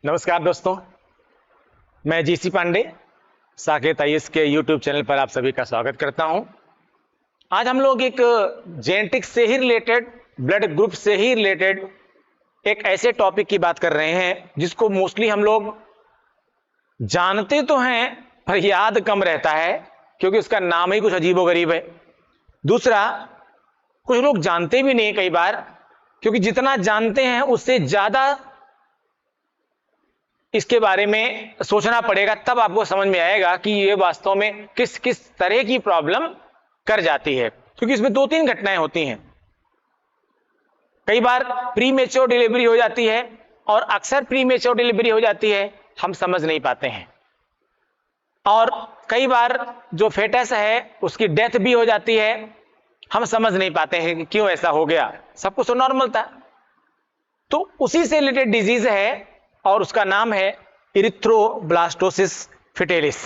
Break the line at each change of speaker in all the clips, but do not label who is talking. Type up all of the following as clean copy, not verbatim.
नमस्कार दोस्तों, मैं जीसी पांडे साकेत आईएएस के यूट्यूब चैनल पर आप सभी का स्वागत करता हूं। आज हम लोग एक जेनेटिक्स से ही रिलेटेड, ब्लड ग्रुप से ही रिलेटेड एक ऐसे टॉपिक की बात कर रहे हैं जिसको मोस्टली हम लोग जानते तो हैं पर याद कम रहता है, क्योंकि उसका नाम ही कुछ अजीबोगरीब है। दूसरा, कुछ लोग जानते भी नहीं कई बार, क्योंकि जितना जानते हैं उससे ज्यादा इसके बारे में सोचना पड़ेगा, तब आपको समझ में आएगा कि ये वास्तव में किस किस तरह की प्रॉब्लम कर जाती है। क्योंकि इसमें दो तीन घटनाएं होती हैं। कई बार प्री मेच्योर डिलीवरी हो जाती है, और अक्सर प्री मेच्योर डिलीवरी हो जाती है, हम समझ नहीं पाते हैं। और कई बार जो फेटस है उसकी डेथ भी हो जाती है, हम समझ नहीं पाते हैं कि क्यों ऐसा हो गया, सब कुछ तो नॉर्मल था। तो उसी से रिलेटेड डिजीज है और उसका नाम है इरिथ्रोब्लास्टोसिस फिटेलिस।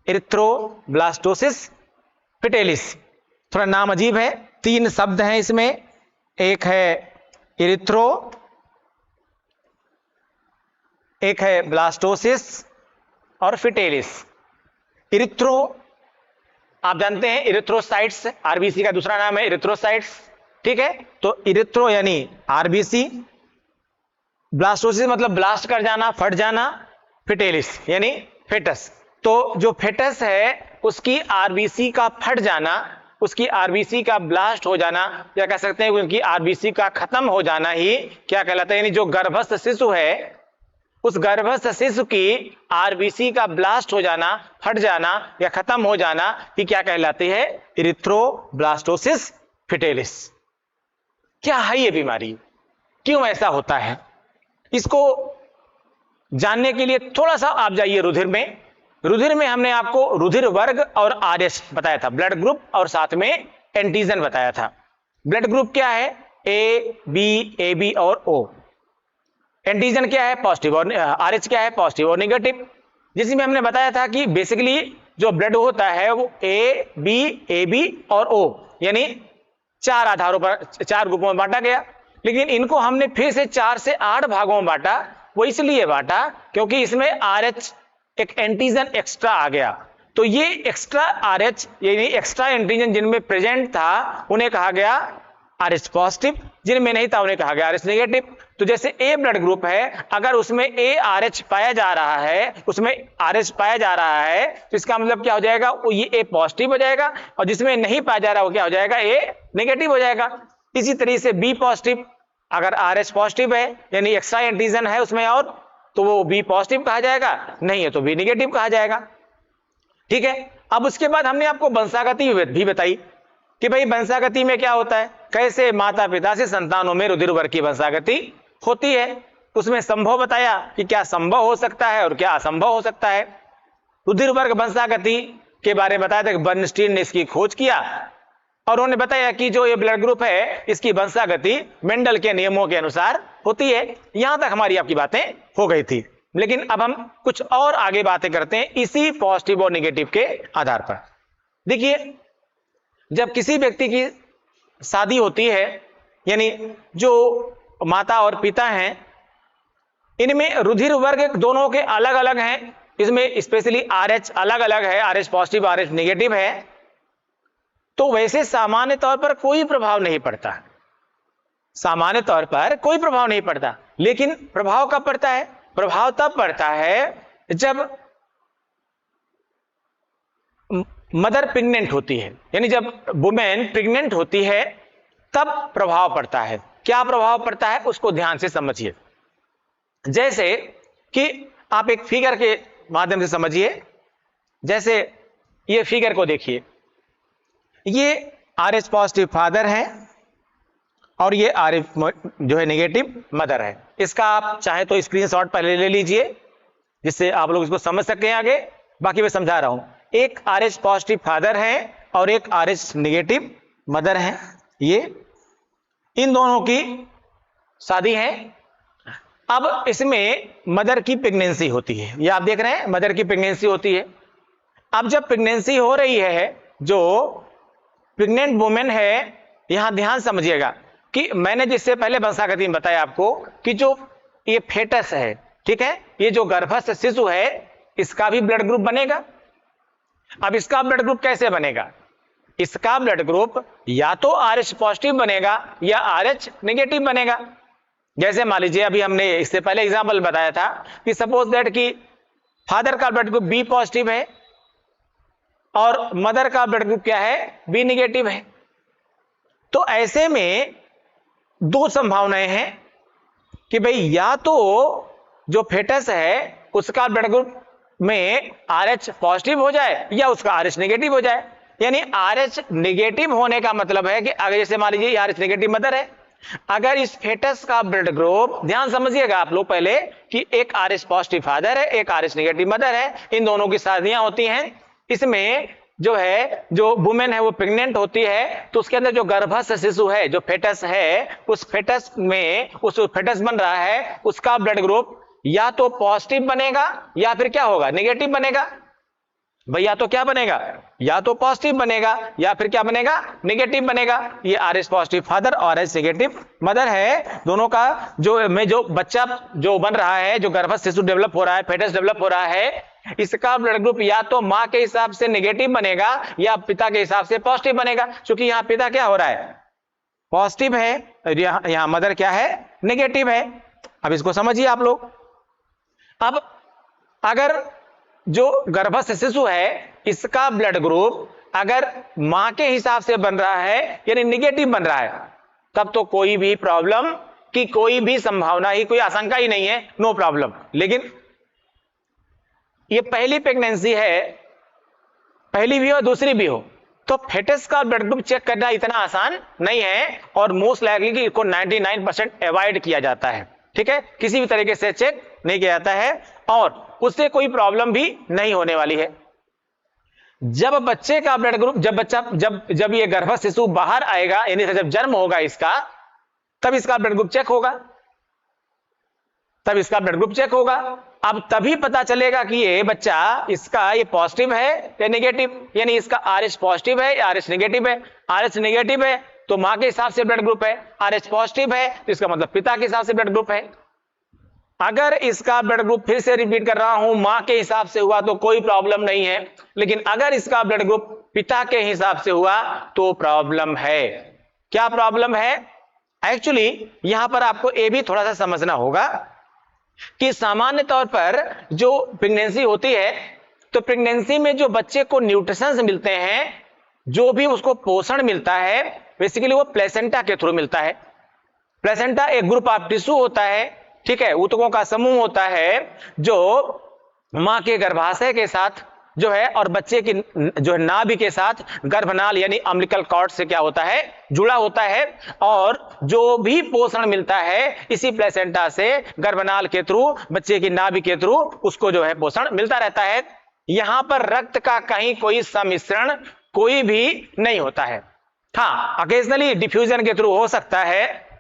इरिथ्रोब्लास्टोसिस फिटेलिस, थोड़ा नाम अजीब है, तीन शब्द हैं इसमें। एक है इरिथ्रो, एक है ब्लास्टोसिस और फिटेलिस। इरिथ्रो आप जानते हैं, इरिथ्रोसाइट्स, आरबीसी का दूसरा नाम है इरिथ्रोसाइट्स, ठीक है। तो इरिथ्रो यानी आरबीसी, ब्लास्टोसिस मतलब ब्लास्ट कर जाना, फट जाना, फिटेलिस यानी फेटस। तो जो फेटस है उसकी आरबीसी का फट जाना, उसकी आरबीसी का ब्लास्ट हो जाना, या कह सकते हैं उनकी आरबीसी का खत्म हो जाना ही क्या कहलाता है। यानी जो गर्भस्थ शिशु है, उस गर्भस्थ शिशु की आरबीसी का ब्लास्ट हो जाना, फट जाना या खत्म हो जाना ही क्या कहलाती है, इरिथ्रोब्लास्टोसिस फिटेलिस। क्या है ये बीमारी, क्यों ऐसा होता है, इसको जानने के लिए थोड़ा सा आप जाइए रुधिर में। रुधिर में हमने आपको रुधिर वर्ग और आरएच बताया था, ब्लड ग्रुप, और साथ में एंटीजन बताया था। ब्लड ग्रुप क्या है, ए बी और ओ। एंटीजन क्या है, पॉजिटिव, और आरएच क्या है, पॉजिटिव और नेगेटिव। जिसमें हमने बताया था कि बेसिकली जो ब्लड होता है वो ए बी और ओ, यानी चार आधारों पर, चार ग्रुपों में बांटा गया। लेकिन इनको हमने फिर से 4 से 8 भागों में बांटा। वो इसलिए बांटा क्योंकि इसमें आरएच एक एंटीजन एक्स्ट्रा आ गया। तो ये एक्स्ट्रा आरएच यानी एक्स्ट्रा एंटीजन जिनमें प्रेजेंट था उन्हें कहा गया आरएच पॉजिटिव, जिनमें नहीं था उन्हें कहा गया आरएच नेगेटिव। तो जैसे ए ब्लड ग्रुप है, अगर उसमें ए आरएच पाया जा रहा है, उसमें आरएच पाया जा रहा है, तो इसका मतलब क्या हो जाएगा, वो ये ए पॉजिटिव हो जाएगा, और जिसमें नहीं पाया जा रहा वो क्या हो जाएगा, ए नेगेटिव हो जाएगा। इसी तरीके से बी पॉजिटिव, अगर आरएच पॉजिटिव है यानी एक्स्ट्रा एंटीजन है उसमें, और तो वो बी पॉजिटिव कहा जाएगा, नहीं है तो बी नेगेटिव कहा जाएगा, ठीक है। अब उसके बाद हमने आपको वंशागति भी बताई कि भाई वंशागति में क्या होता है, कैसे माता पिता से संतानों में रुधिर वर्ग की वंशागति होती है। उसमें संभव बताया कि क्या संभव हो सकता है और क्या असंभव हो सकता है। रुधिर वर्ग वंशागति के बारे में बताया था कि बर्नस्टीन ने इसकी खोज किया, और उन्होंने बताया कि जो ये ब्लड ग्रुप है इसकी वंशागति मेंडल के नियमों के अनुसार होती है। यहां तक हमारी आपकी बातें हो गई थी, लेकिन अब हम कुछ और आगे बातें करते हैं इसी पॉजिटिव और नेगेटिव के आधार पर। देखिए, जब किसी व्यक्ति की शादी होती है, यानी जो माता और पिता हैं, इनमें रुधिर वर्ग दोनों के अलग अलग हैं। इसमें स्पेशली आरएच अलग अलग है, आरएच पॉजिटिव आरएच नेगेटिव है। तो वैसे सामान्य तौर पर कोई प्रभाव नहीं पड़ता, सामान्य तौर पर कोई प्रभाव नहीं पड़ता। लेकिन प्रभाव कब पड़ता है, प्रभाव तब पड़ता है जब मदर प्रेग्नेंट होती है, यानी जब वुमेन प्रेग्नेंट होती है तब प्रभाव पड़ता है। क्या प्रभाव पड़ता है उसको ध्यान से समझिए। जैसे कि आप एक फिगर के माध्यम से समझिए। जैसे ये फिगर को देखिए, ये आरएच पॉजिटिव फादर है और ये आरएच जो है नेगेटिव मदर है। इसका आप चाहे तो स्क्रीनशॉट पहले ले लीजिए, जिससे आप लोग इसको समझ सकें आगे। बाकी मैं समझा रहा हूं। एक आरएच पॉजिटिव फादर है और एक आरएच नेगेटिव मदर है। ये इन दोनों की शादी है। अब इसमें मदर की प्रेगनेंसी होती है, ये आप देख रहे हैं, मदर की प्रेगनेंसी होती है। अब जब प्रेगनेंसी हो रही है, जो प्रेग्नेंट वुमेन है, यहां ध्यान समझिएगा कि मैंने जिससे पहले वंशागति में बताया आपको कि जो ये फेटस है, ठीक है, ये जो गर्भस्थ शिशु है इसका भी ब्लड ग्रुप बनेगा। अब इसका ब्लड ग्रुप कैसे बनेगा? इसका ब्लड ग्रुप या तो RH पॉजिटिव बनेगा या RH नेगेटिव बनेगा। जैसे मान लीजिए अभी हमने इससे पहले एग्जांपल बताया था कि सपोज दैट कि फादर का ब्लड ग्रुप B पॉजिटिव है और मदर का ब्लड ग्रुप क्या है? B नेगेटिव है। तो ऐसे में दो संभावनाएं हैं कि भाई या तो जो फेटस है उसका ब्लड ग्रुप में RH पॉजिटिव हो जाए या उसका RH नेगेटिव हो जाए। यानी RH नेगेटिव होने का मतलब है कि अगर जैसे मान लीजिए RH नेगेटिव मदर है, अगर इस फेटस का ब्लड ग्रुप, ध्यान समझिएगा आप लोग पहले कि एक RH पॉजिटिव फादर है, एक RH नेगेटिव मदर है, इन दोनों की शादियां होती हैं, इसमें जो है जो वुमेन है वो प्रेग्नेंट होती है, तो उसके अंदर जो गर्भस्थ शिशु है, जो फेटस है, उस फेटस में उस फेटस बन रहा है, उसका ब्लड ग्रुप या तो पॉजिटिव बनेगा या फिर क्या होगा? नेगेटिव बनेगा। भैया तो क्या बनेगा? या तो पॉजिटिव बनेगा या फिर क्या बनेगा? नेगेटिव बनेगा। ये RH पॉजिटिव फादर और RH नेगेटिव मदर है, दोनों का जो बच्चा जो बन रहा है, जो गर्भस्थ शिशु डेवलप हो रहा है, फेटस डेवलप हो रहा है, इसका ब्लड ग्रुप या तो मां के हिसाब से नेगेटिव बनेगा या पिता के हिसाब से पॉजिटिव बनेगा। क्योंकि यहां पिता क्या हो रहा है? पॉजिटिव है, यहां मदर क्या है? नेगेटिव है। अब इसको समझिए आप लोग। अब अगर जो गर्भस्थ शिशु है इसका ब्लड ग्रुप अगर मां के हिसाब से बन रहा है यानी नेगेटिव बन रहा है, तब तो कोई भी प्रॉब्लम की कोई भी संभावना ही, कोई आशंका ही नहीं है, नो प्रॉब्लम। लेकिन ये पहली प्रेगनेंसी है, पहली भी हो दूसरी भी हो, तो फेटस का ब्लड ग्रुप चेक करना इतना आसान नहीं है और मोस्ट लाइकली कि इसको 99% अवॉइड किया जाता है। ठीक है, किसी भी तरीके से चेक नहीं किया जाता है और उससे कोई प्रॉब्लम भी नहीं होने वाली है। जब बच्चे का ब्लड ग्रुप, जब ये गर्भस्थ शिशु बाहर आएगा, यानी जब जन्म होगा इसका, तब इसका ब्लड ग्रुप चेक होगा, तब इसका ब्लड ग्रुप चेक होगा। अब तभी पता चलेगा कि ये बच्चा इसका ये पॉजिटिव है या नेगेटिव, यानी इसका RH पॉजिटिव है या RH नेगेटिव है। RH नेगेटिव है तो मां के हिसाब से ब्लड ग्रुप है, RH पॉजिटिव है तो इसका मतलब पिता के हिसाब से ब्लड ग्रुप है। अगर इसका ब्लड ग्रुप, फिर से रिपीट कर रहा हूं, मां के हिसाब से हुआ तो कोई प्रॉब्लम नहीं है, लेकिन अगर इसका ब्लड ग्रुप पिता के हिसाब से हुआ तो प्रॉब्लम है। क्या प्रॉब्लम है? एक्चुअली यहां पर आपको यह भी थोड़ा सा समझना होगा कि सामान्य तौर पर जो प्रेगनेंसी होती है, तो प्रेगनेंसी में जो बच्चे को न्यूट्रिशंस मिलते हैं, जो भी उसको पोषण मिलता है, बेसिकली वो प्लेसेंटा के थ्रू मिलता है। प्लेसेंटा एक ग्रुप ऑफ टिश्यू होता है, ठीक है, ऊतकों का समूह होता है जो मां के गर्भाशय के साथ जो है और बच्चे की जो नाभि के साथ गर्भनाल यानी अम्बिलिकल कॉर्ड से क्या होता है? जुड़ा होता है। और जो भी पोषण मिलता है इसी प्लेसेंटा से गर्भनाल के थ्रू, बच्चे की नाभि के थ्रू उसको जो है पोषण मिलता रहता है। यहां पर रक्त का कहीं कोई सम्मिश्रण कोई भी नहीं होता है। हाँ, अकेजनली डिफ्यूजन के थ्रू हो सकता है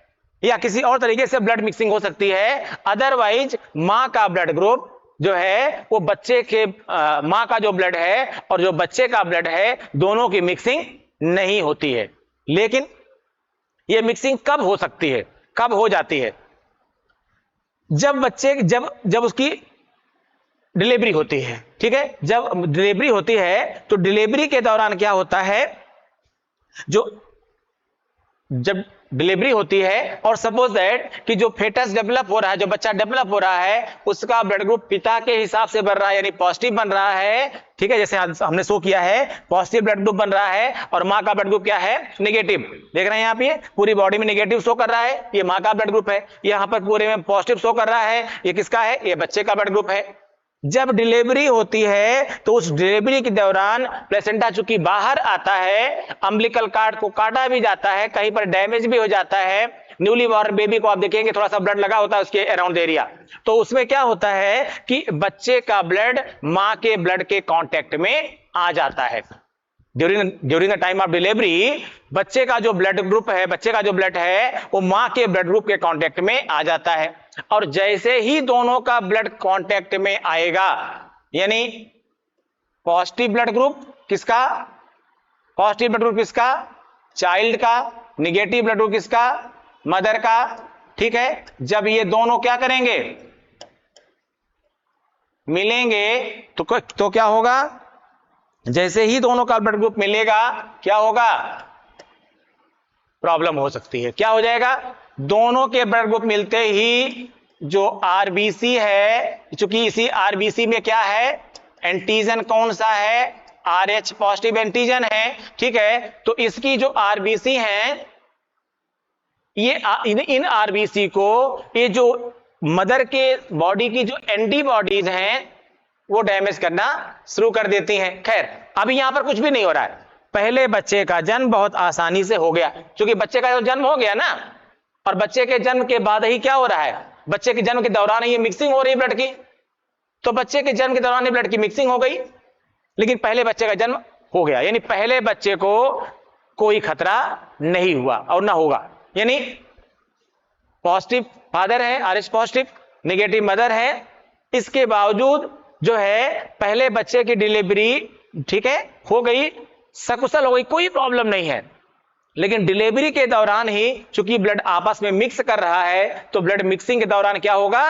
या किसी और तरीके से ब्लड मिक्सिंग हो सकती है, अदरवाइज मां का ब्लड ग्रुप जो है वो बच्चे के मां का जो ब्लड है और जो बच्चे का ब्लड है, दोनों की मिक्सिंग नहीं होती है। लेकिन ये मिक्सिंग कब हो सकती है, कब हो जाती है? जब उसकी डिलीवरी होती है। ठीक है, जब डिलीवरी होती है तो डिलीवरी के दौरान क्या होता है, जब डिलीवरी होती है और सपोज दैट कि जो फेटस डेवलप हो रहा है, जो बच्चा डेवलप हो रहा है, उसका ब्लड ग्रुप पिता के हिसाब से बन रहा है यानी पॉजिटिव बन रहा है। ठीक है, जैसे हमने शो किया है, पॉजिटिव ब्लड ग्रुप बन रहा है और मां का ब्लड ग्रुप क्या है? नेगेटिव। देख रहे हैं यहाँ पे पूरी बॉडी में नेगेटिव शो कर रहा है, ये मां का ब्लड ग्रुप है। यहां पर पूरे में पॉजिटिव शो कर रहा है, ये किसका है? ये बच्चे का ब्लड ग्रुप है। जब डिलीवरी होती है तो उस डिलीवरी के दौरान प्लेसेंटा चूंकि बाहर आता है, अम्बिलिकल कॉर्ड को काटा भी जाता है, कहीं पर डैमेज भी हो जाता है। न्यूली बॉर्न बेबी को आप देखेंगे थोड़ा सा ब्लड लगा होता है उसके अराउंड एरिया, तो उसमें क्या होता है कि बच्चे का ब्लड मां के ब्लड के कांटेक्ट में आ जाता है। During the time of delivery बच्चे का जो ब्लड ग्रुप है, बच्चे का जो ब्लड है वो मां के ब्लड ग्रुप के कांटेक्ट में आ जाता है। और जैसे ही दोनों का ब्लड कांटेक्ट में आएगा, यानी पॉजिटिव ब्लड ग्रुप किसका? पॉजिटिव ब्लड ग्रुप किसका? चाइल्ड का। निगेटिव ब्लड ग्रुप किसका? मदर का। ठीक है, जब ये दोनों क्या करेंगे? मिलेंगे तो क्या होगा, जैसे ही दोनों का ब्लड ग्रुप मिलेगा क्या होगा, प्रॉब्लम हो सकती है। क्या हो जाएगा, दोनों के ब्लड ग्रुप मिलते ही जो आरबीसी है, चूंकि इसी आरबीसी में क्या है, एंटीजन कौन सा है, RH पॉजिटिव एंटीजन है, ठीक है। तो इसकी जो आरबीसी है, ये इन आरबीसी को ये जो मदर के बॉडी की जो एंटीबॉडीज हैं वो डैमेज करना शुरू कर देती हैं। खैर अभी यहां पर कुछ भी नहीं हो रहा है, पहले बच्चे का जन्म बहुत आसानी से हो गया, क्योंकि बच्चे का जन्म हो गया ना, और बच्चे के जन्म के बाद ही क्या हो रहा है, बच्चे के जन्म के दौरान ही मिक्सिंग हो रही है ब्लड की, तो बच्चे के जन्म के दौरान ही ब्लड की मिक्सिंग हो गई, लेकिन पहले बच्चे का जन्म हो गया, यानी पहले बच्चे को कोई खतरा नहीं हुआ और ना होगा। यानी पॉजिटिव फादर है, RH पॉजिटिव, नेगेटिव मदर है, इसके बावजूद जो है पहले बच्चे की डिलीवरी ठीक है हो गई, सकुशल हो गई, कोई प्रॉब्लम नहीं है। लेकिन डिलीवरी के दौरान ही चूंकि ब्लड आपस में मिक्स कर रहा है, तो ब्लड मिक्सिंग के दौरान क्या होगा,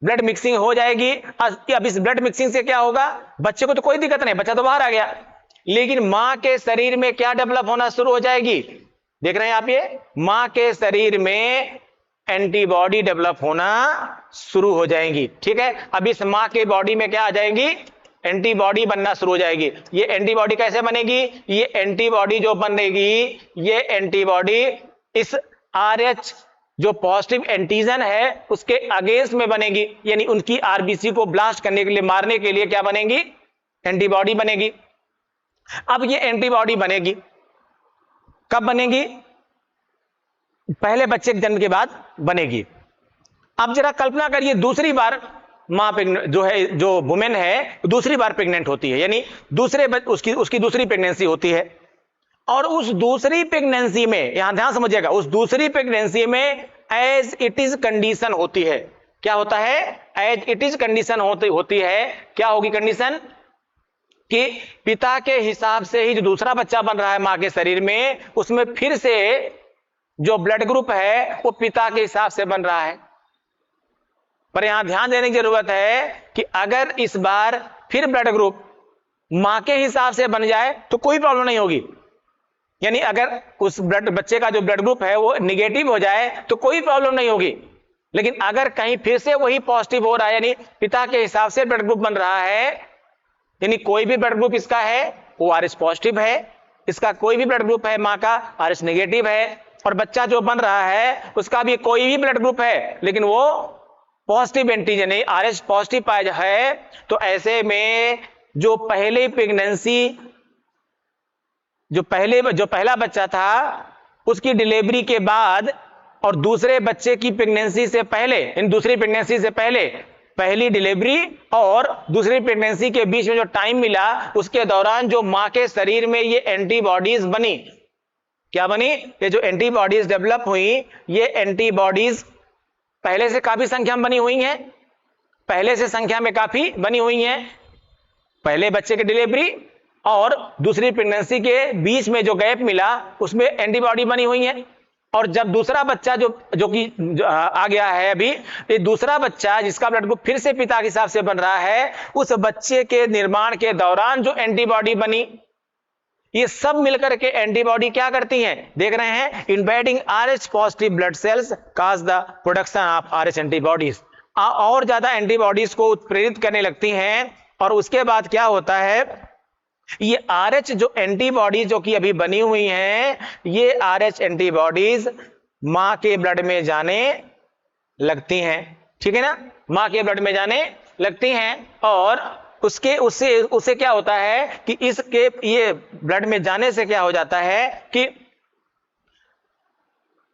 ब्लड मिक्सिंग हो जाएगी। अब इस ब्लड मिक्सिंग से क्या होगा, बच्चे को तो कोई दिक्कत नहीं, बच्चा तो बाहर आ गया, लेकिन मां के शरीर में क्या डेवलप होना शुरू हो जाएगी, देख रहे हैं आप, ये मां के शरीर में एंटीबॉडी डेवलप होना शुरू हो जाएंगी, ठीक है। अब इस मां के बॉडी में क्या आ जाएंगी, एंटीबॉडी बनना शुरू हो जाएगी। ये एंटीबॉडी कैसे बनेगी, ये एंटीबॉडी जो बनेगी, ये एंटीबॉडी इस RH जो पॉजिटिव एंटीजन है उसके अगेंस्ट में बनेगी, यानी उनकी आरबीसी को ब्लास्ट करने के लिए, मारने के लिए क्या बनेगी, एंटीबॉडी बनेगी। अब ये एंटीबॉडी बनेगी कब बनेगी, पहले बच्चे के जन्म के बाद बनेगी। अब जरा कल्पना करिए दूसरी बार मां जो है, जो वुमेन है दूसरी बार प्रेग्नेंट होती है, यानी उसकी दूसरी प्रेगनेंसी होती है, और उस दूसरी प्रेगनेंसी में, यहां ध्यान समझिएगा, उस दूसरी प्रेगनेंसी में एज इट इज कंडीशन होती है, क्या होता है, एज इट इज कंडीशन होती है। क्या होगी कंडीशन, कि पिता के हिसाब से ही जो दूसरा बच्चा बन रहा है मां के शरीर में, उसमें फिर से जो ब्लड ग्रुप है वो पिता के हिसाब से बन रहा है। पर यहां ध्यान देने की जरूरत है कि अगर इस बार फिर ब्लड ग्रुप मां के हिसाब से बन जाए तो कोई प्रॉब्लम नहीं होगी, यानी अगर उस बच्चे का जो ब्लड ग्रुप है वो निगेटिव हो जाए तो कोई प्रॉब्लम नहीं होगी। लेकिन अगर कहीं फिर से वही पॉजिटिव हो रहा है, यानी पिता के हिसाब से ब्लड ग्रुप बन रहा है, यानी कोई भी ब्लड ग्रुप इसका है वो RH पॉजिटिव है, इसका कोई भी ब्लड ग्रुप है मां का RH नेगेटिव है, और बच्चा जो बन रहा है उसका भी कोई भी ब्लड ग्रुप है लेकिन वो पॉजिटिव एंटीजन है, RH पॉजिटिव पाया है, तो ऐसे में जो पहले प्रेगनेंसी, जो पहला बच्चा था उसकी डिलीवरी के बाद और दूसरे बच्चे की प्रेगनेंसी से पहले, इन दूसरी प्रेगनेंसी से पहले, पहली डिलीवरी और दूसरी प्रेगनेंसी के बीच में जो टाइम मिला, उसके दौरान जो मां के शरीर में ये एंटीबॉडीज बनी, क्या बनी, ये जो एंटीबॉडीज डेवलप हुई, ये एंटीबॉडीज पहले से काफी संख्या में बनी हुई हैं, पहले से संख्या में काफी बनी हुई हैं, पहले बच्चे की डिलीवरी और दूसरी प्रेगनेंसी के बीच में जो गैप मिला उसमें एंटीबॉडी बनी हुई है। और जब दूसरा बच्चा जो आ गया है, अभी ये दूसरा बच्चा जिसका ब्लड ग्रुप फिर से पिता के हिसाब से बन रहा है, उस बच्चे के निर्माण के दौरान जो एंटीबॉडी बनी, ये सब मिलकर के एंटीबॉडी क्या करती हैं, देख रहे हैं, invading RH positive blood cells cause the production of RH antibodies, और ज्यादा एंटीबॉडीज को उत्प्रेरित करने लगती हैं। और उसके बाद क्या होता है, ये RH जो एंटीबॉडीज जो कि अभी बनी हुई हैं, ये RH एंटीबॉडीज मां के ब्लड में जाने लगती हैं, ठीक है ना, मां के ब्लड में जाने लगती हैं, और उससे क्या होता है कि इसके ये ब्लड में जाने से क्या हो जाता है कि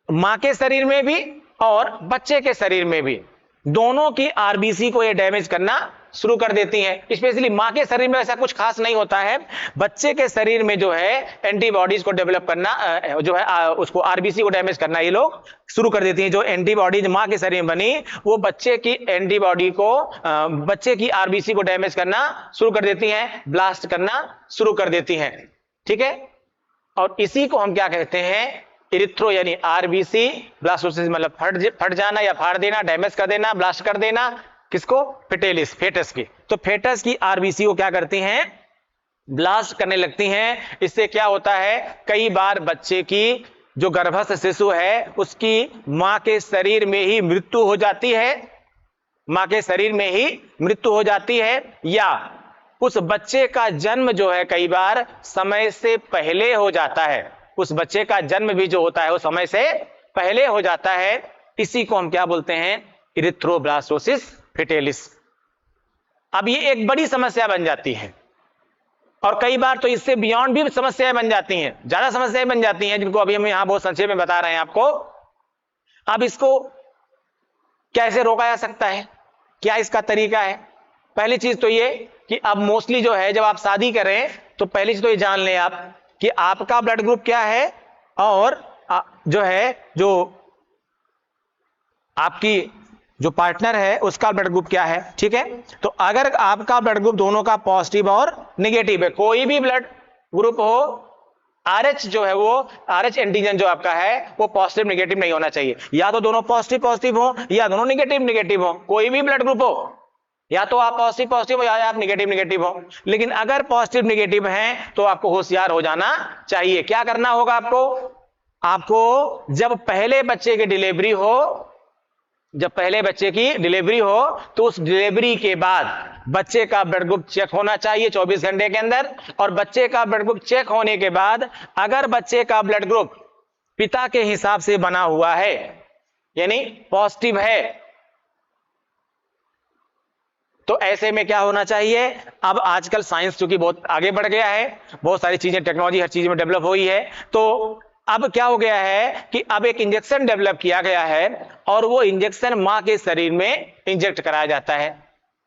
मां के शरीर में भी और बच्चे के शरीर में भी दोनों की आरबीसी को ये डैमेज करना शुरू कर देती हैं। स्पेशली मां के शरीर में ऐसा कुछ खास नहीं होता है, बच्चे के शरीर में जो है एंटीबॉडीज को डेवलप करना, जो है उसको आरबीसी को डैमेज करना ये लोग शुरू कर देती हैं। जो एंटीबॉडीज मां के शरीर में बनी वो बच्चे की एंटीबॉडी को, बच्चे की आरबीसी को डैमेज करना शुरू कर देती हैं, ब्लास्ट करना शुरू कर देती हैं, ठीक है। और इसी को हम क्या कहते हैं, इरिथ्रो यानी आरबीसी ब्लास्टोसिस, मतलब फट जाना या फाड़ देना, डैमेज कर देना, ब्लास्ट कर देना, किसको? फिटेलिस, फेटस की। तो फेटस की आरबीसी को क्या करती हैं? ब्लास्ट करने लगती हैं। इससे क्या होता है, कई बार बच्चे की जो गर्भस्थ शिशु है उसकी मां के शरीर में ही मृत्यु हो जाती है, मां के शरीर में ही मृत्यु हो जाती है, या उस बच्चे का जन्म जो है कई बार समय से पहले हो जाता है, उस बच्चे का जन्म भी जो होता है वो समय से पहले हो जाता है। इसी को हम क्या बोलते हैं? Erythroblastosis fetalis. अब ये एक बड़ी समस्या बन जाती है और कई बार तो इससे बियॉन्ड भी समस्याएं बन जाती हैं, ज्यादा समस्याएं बन जाती हैं, जिनको अभी हम यहां बहुत संक्षेप में बता रहे हैं आपको। अब इसको कैसे रोका जा सकता है, क्या इसका तरीका है? पहली चीज तो ये कि अब मोस्टली जो है जब आप शादी करें तो पहली चीज तो ये जान लें आप कि आपका ब्लड ग्रुप क्या है और जो है जो आपकी जो पार्टनर है उसका ब्लड ग्रुप क्या है, ठीक है? तो अगर आपका ब्लड ग्रुप दोनों का पॉजिटिव और नेगेटिव है, कोई भी ब्लड ग्रुप हो, आरएच जो है वो आरएच एंटीजन जो आपका है वो पॉजिटिव नेगेटिव नहीं होना चाहिए, या तो दोनों पॉजिटिव पॉजिटिव हो या दोनों नेगेटिव नेगेटिव हो, कोई भी ब्लड ग्रुप हो, या तो आप पॉजिटिव पॉजिटिव हो या आप नेगेटिव नेगेटिव हो। लेकिन अगर पॉजिटिव नेगेटिव हैं तो आपको होशियार हो जाना चाहिए। क्या करना होगा आपको? आपको जब पहले बच्चे की डिलीवरी हो, जब पहले बच्चे की डिलीवरी हो तो उस डिलीवरी के बाद बच्चे का ब्लड ग्रुप चेक होना चाहिए 24 घंटे के अंदर। और बच्चे का ब्लड ग्रुप चेक होने के बाद अगर बच्चे का ब्लड ग्रुप पिता के हिसाब से बना हुआ है, यानी पॉजिटिव है, तो ऐसे में क्या होना चाहिए? अब आजकल साइंस चूंकि बहुत आगे बढ़ गया है, बहुत सारी चीजें, टेक्नोलॉजी हर चीज में डेवलप हुई है, तो अब क्या हो गया है कि अब एक इंजेक्शन डेवलप किया गया है और वो इंजेक्शन मां के शरीर में इंजेक्ट कराया जाता है।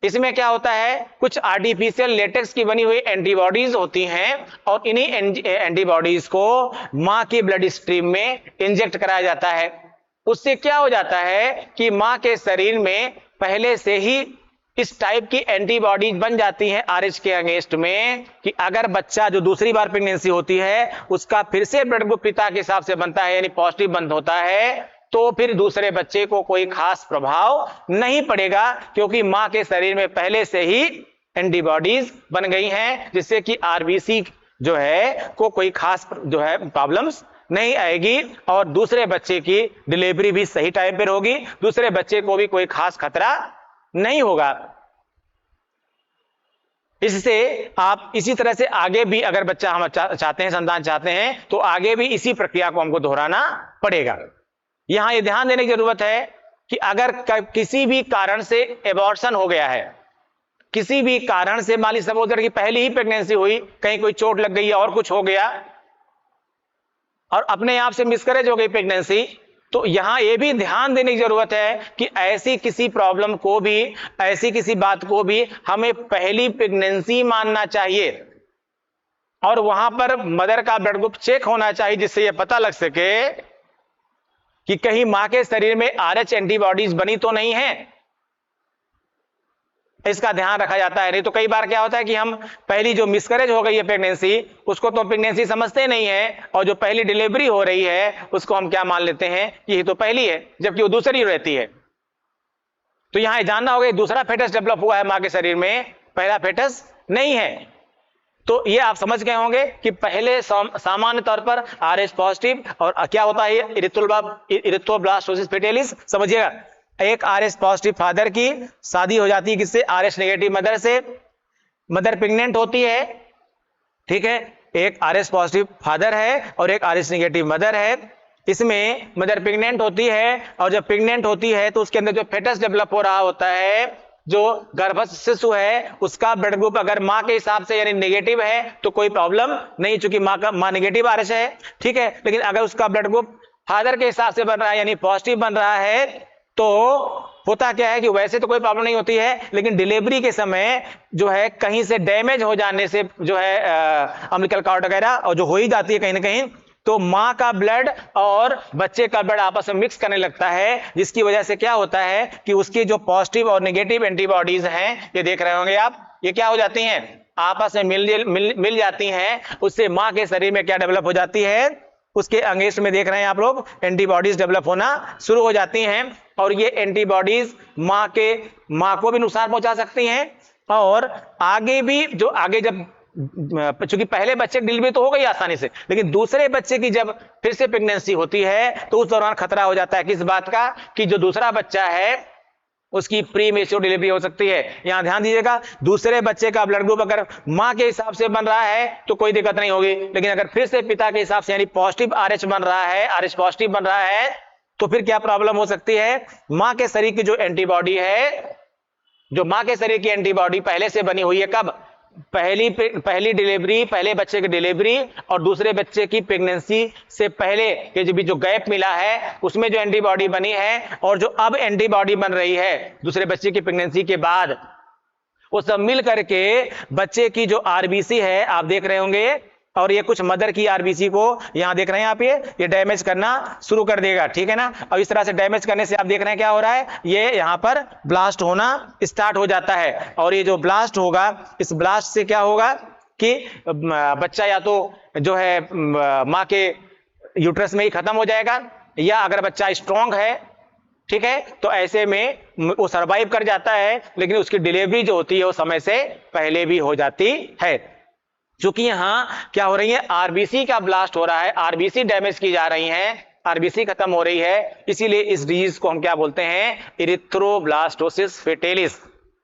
इसमें क्या होता है, कुछ आर्टिफिशियल लेटेक्स की बनी हुई एंटीबॉडीज होती हैं और इन्हीं एंटीबॉडीज को मां की ब्लड स्ट्रीम में इंजेक्ट कराया जाता है। उससे क्या हो जाता है कि मां के शरीर में पहले से ही इस टाइप की एंटीबॉडीज बन जाती हैं आरएच के अगेंस्ट में कि अगर बच्चा जो दूसरी बार प्रेगनेंसी होती है उसका फिर से ब्लड ग्रुप पिता के हिसाब से बनता है, यानी पॉजिटिव बंद होता है, तो फिर दूसरे बच्चे को कोई खास प्रभाव नहीं पड़ेगा, क्योंकि मां के शरीर में पहले से ही एंटीबॉडीज बन गई हैं, जिससे कि आरबीसी जो है को कोई खास जो है प्रॉब्लम्स नहीं आएगी और दूसरे बच्चे की डिलीवरी भी सही टाइम पर होगी, दूसरे बच्चे को भी कोई खास खतरा नहीं होगा। इससे आप इसी तरह से आगे भी अगर बच्चा हम चाहते हैं, संतान चाहते हैं, तो आगे भी इसी प्रक्रिया को हमको दोहराना पड़ेगा। यहां यह ध्यान देने की जरूरत है कि अगर किसी भी कारण से एबॉर्शन हो गया है, किसी भी कारण से मान लीजिए सपोज की पहली ही प्रेगनेंसी हुई, कहीं कोई चोट लग गई और कुछ हो गया और अपने आप से मिसकैरेज हो गई प्रेगनेंसी, तो यहां यह भी ध्यान देने की जरूरत है कि ऐसी किसी प्रॉब्लम को भी, ऐसी किसी बात को भी हमें पहली प्रेगनेंसी मानना चाहिए और वहां पर मदर का ब्लड ग्रुप चेक होना चाहिए, जिससे यह पता लग सके कि कहीं मां के शरीर में आरएच एंटीबॉडीज बनी तो नहीं है। इसका ध्यान रखा जाता है। नहीं तो कई बार क्या होता है कि हम पहली जो मिसकैरेज हो गई है प्रेगनेंसी, उसको तो प्रेगनेंसी समझते नहीं है और जो पहली डिलीवरी हो रही है उसको हम क्या मान लेते हैं कि ये तो पहली है, जबकि वो दूसरी रहती है। तो यहां जानना होगा दूसरा फेटस डेवलप हुआ है मां के शरीर में, पहला फेटस नहीं है। तो ये आप समझ गए होंगे कि पहले सामान्य तौर पर आरएच पॉजिटिव और क्या होता है इरिथ्रोब्लास्टोसिस फिटेलिस। समझिएगा, एक आरएच पॉजिटिव फादर की शादी हो जाती है किससे? आरएच नेगेटिव मदर से। मदर प्रेग्नेंट होती है, ठीक है, एक आरएच पॉजिटिव फादर है और एक आरएच नेगेटिव मदर है। इसमें मदर प्रेग्नेंट होती है और जब प्रेग्नेंट होती है तो उसके अंदर जो फेटस डेवलप हो रहा होता है, जो गर्भस्थ शिशु है, उसका ब्लड ग्रुप अगर मां के हिसाब से यानी नेगेटिव है तो कोई प्रॉब्लम नहीं, चूंकि मां नेगेटिव आरएच है, ठीक है। लेकिन अगर उसका ब्लड ग्रुप फादर के हिसाब से बन रहा है यानी पॉजिटिव बन रहा है, तो होता क्या है कि वैसे तो कोई प्रॉब्लम नहीं होती है, लेकिन डिलीवरी के समय जो है कहीं से डैमेज हो जाने से जो है अम्बिलिकल कॉर्ड वगैरह और जो हो ही जाती है कहीं ना कहीं, तो मां का ब्लड और बच्चे का ब्लड आपस में मिक्स करने लगता है, जिसकी वजह से क्या होता है कि उसकी जो पॉजिटिव और नेगेटिव एंटीबॉडीज हैं, ये देख रहे होंगे आप, ये क्या हो जाती हैं? आपस में मिल जाती हैं। उससे मां के शरीर में क्या डेवलप हो जाती है? उसके अगेंस्ट में देख रहे हैं आप लोग एंटीबॉडीज डेवलप होना शुरू हो जाती हैं, और ये एंटीबॉडीज मां को भी नुकसान पहुंचा सकती हैं, और आगे भी जो आगे जब चूंकि पहले बच्चे की डिलीवरी तो हो गई आसानी से, लेकिन दूसरे बच्चे की जब फिर से प्रेगनेंसी होती है तो उस दौरान खतरा हो जाता है किस बात का, कि जो दूसरा बच्चा है उसकी प्री मेच्योर डिलीवरी हो सकती है। यहां ध्यान दीजिएगा, दूसरे बच्चे का ब्लड ग्रुप अगर मां के हिसाब से बन रहा है तो कोई दिक्कत नहीं होगी, लेकिन अगर फिर से पिता के हिसाब से यानी पॉजिटिव RH बन रहा है, RH पॉजिटिव बन रहा है, तो फिर क्या प्रॉब्लम हो सकती है, मां के शरीर की जो एंटीबॉडी है, जो मां के शरीर की एंटीबॉडी पहले से बनी हुई है, कब, पहली डिलीवरी, पहले बच्चे की डिलीवरी और दूसरे बच्चे की प्रेगनेंसी से पहले के जो गैप मिला है उसमें जो एंटीबॉडी बनी है, और जो अब एंटीबॉडी बन रही है दूसरे बच्चे की प्रेगनेंसी के बाद, वो सब मिल करके बच्चे की जो आरबीसी है आप देख रहे होंगे, और ये कुछ मदर की आरबीसी को यहां देख रहे हैं आप, ये डैमेज करना शुरू कर देगा, ठीक है ना। और इस तरह से डैमेज करने से आप देख रहे हैं क्या हो रहा है, ये यहां पर ब्लास्ट होना स्टार्ट हो जाता है, और ये जो ब्लास्ट होगा, इस ब्लास्ट से क्या होगा कि बच्चा या तो जो है मां के यूट्रस में ही खत्म हो जाएगा, या अगर बच्चा स्ट्रांग है, ठीक है, तो ऐसे में वो सर्वाइव कर जाता है, लेकिन उसकी डिलीवरी जो होती है वो समय से पहले भी हो जाती है। क्योंकि यहां क्या हो रही है, आरबीसी का ब्लास्ट हो रहा है, आरबीसी डैमेज की जा रही है, आरबीसी खत्म हो रही है, इसीलिए इस डिजीज को हम क्या बोलते हैं, इरिथ्रोब्लास्टोसिस फेटेलिस।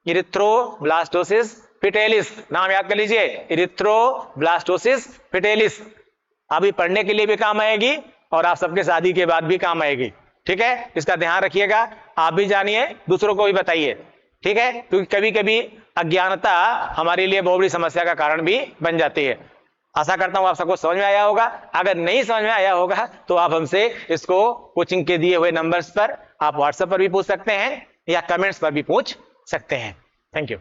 इरिथ्रोब्लास्टोसिस फेटेलिस नाम याद कर लीजिए, इरिथ्रोब्लास्टोसिस फेटेलिस। अभी पढ़ने के लिए भी काम आएगी और आप सबके शादी के बाद भी काम आएगी, ठीक है, इसका ध्यान रखिएगा, आप भी जानिए, दूसरों को भी बताइए, ठीक है, क्योंकि कभी कभी अज्ञानता हमारे लिए बहुत बड़ी समस्या का कारण भी बन जाती है। आशा करता हूं आप सबको समझ में आया होगा, अगर नहीं समझ में आया होगा तो आप हमसे इसको कोचिंग के दिए हुए नंबर्स पर आप व्हाट्सएप पर भी पूछ सकते हैं या कमेंट्स पर भी पूछ सकते हैं। Thank you.